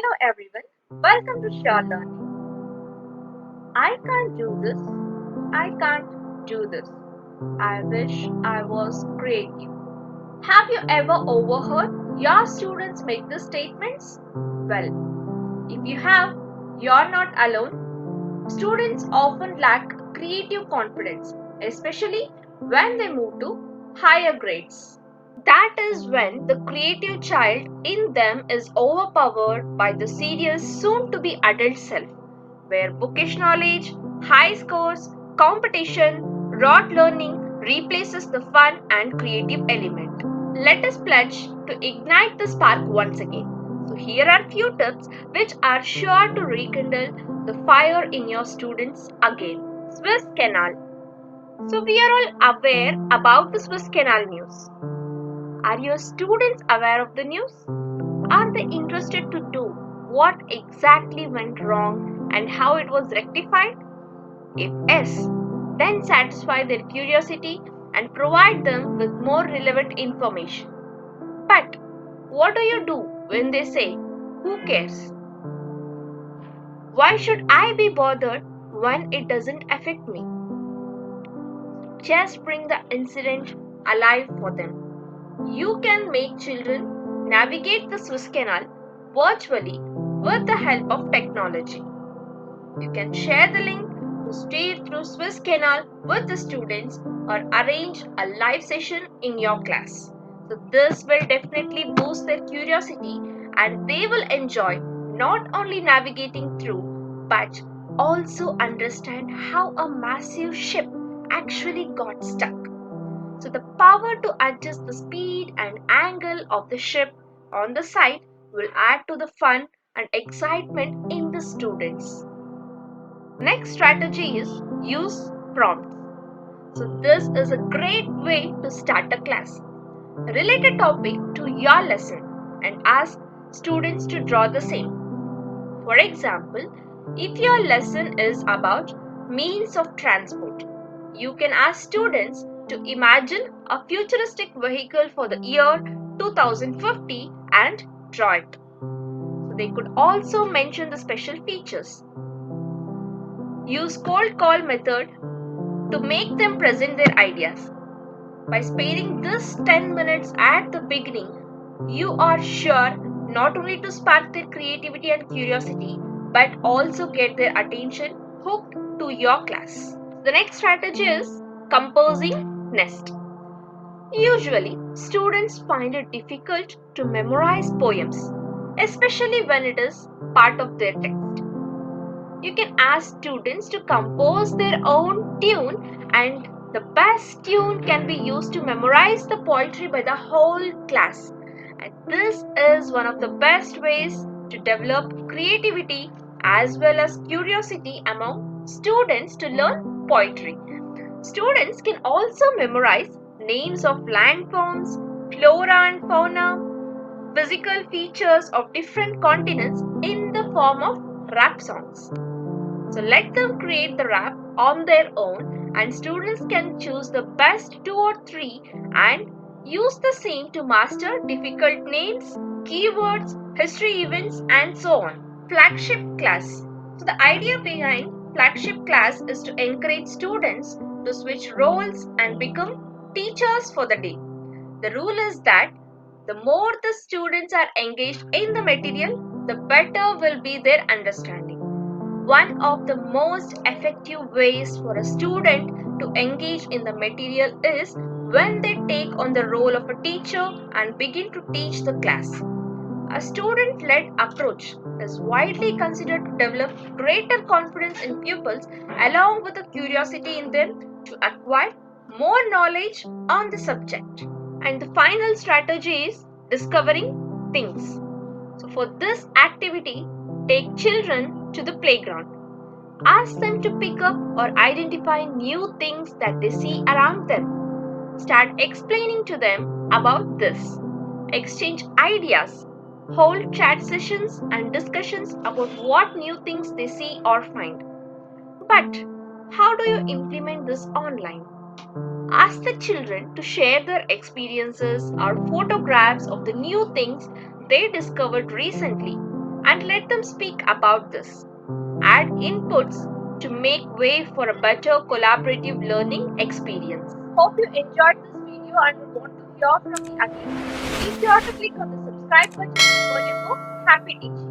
Hello everyone, welcome to Sure Learning. I can't do this, I can't do this. I wish I was creative. Have you ever overheard your students make these statements? Well, if you have, you're not alone. Students often lack creative confidence, especially when they move to higher grades. That is when the creative child in them is overpowered by the serious soon to be adult self, where bookish knowledge, high scores, competition, rote learning replaces the fun and creative element. Let us pledge to ignite the spark once again. So, here are few tips which are sure to rekindle the fire in your students again. Swiss Canal. So, we are all aware about the Swiss Canal news. Are your students aware of the news? Are they interested to do what exactly went wrong and how it was rectified? If yes, then satisfy their curiosity and provide them with more relevant information. But what do you do when they say, "Who cares? Why should I be bothered when it doesn't affect me?" Just bring the incident alive for them. You can make children navigate the Swiss Canal virtually with the help of technology. You can share the link to steer through Swiss Canal with the students or arrange a live session in your class. So this will definitely boost their curiosity and they will enjoy not only navigating through but also understand how a massive ship actually got stuck. So the power to adjust the speed and angle of the ship on the site will add to the fun and excitement in the students. Next strategy is use prompts. So this is a great way to start a class. Relate a topic to your lesson and ask students to draw the same. For example, if your lesson is about means of transport, you can ask students to imagine a futuristic vehicle for the year 2050 and draw it. So they could also mention the special features. Use cold call method to make them present their ideas. By sparing this 10 minutes at the beginning, you are sure not only to spark their creativity and curiosity, but also get their attention hooked to your class. The next strategy is composing nest. Usually, students find it difficult to memorize poems, especially when it is part of their text. You can ask students to compose their own tune, and the best tune can be used to memorize the poetry by the whole class. And this is one of the best ways to develop creativity as well as curiosity among students to learn poetry. Students can also memorize names of landforms, flora and fauna, physical features of different continents in the form of rap songs. So let them create the rap on their own, and students can choose the best two or three and use the same to master difficult names, keywords, history events, and so on. Flagship class. So the idea behind flagship class is to encourage students to switch roles and become teachers for the day. The rule is that the more the students are engaged in the material, the better will be their understanding. One of the most effective ways for a student to engage in the material is when they take on the role of a teacher and begin to teach the class. A student led approach is widely considered to develop greater confidence in pupils along with a curiosity in them to acquire more knowledge on the subject. And the final strategy is discovering things. So, for this activity, take children to the playground. Ask them to pick up or identify new things that they see around them. Start explaining to them about this. Exchange ideas. Hold chat sessions and discussions about what new things they see or find. But how do you implement this online? Ask the children to share their experiences or photographs of the new things they discovered recently. and let them speak about this. Add inputs to make way for a better collaborative learning experience. Hope you enjoyed this video and would want to hear from me again. Be sure to click on the subscribe button before you go. Happy teaching!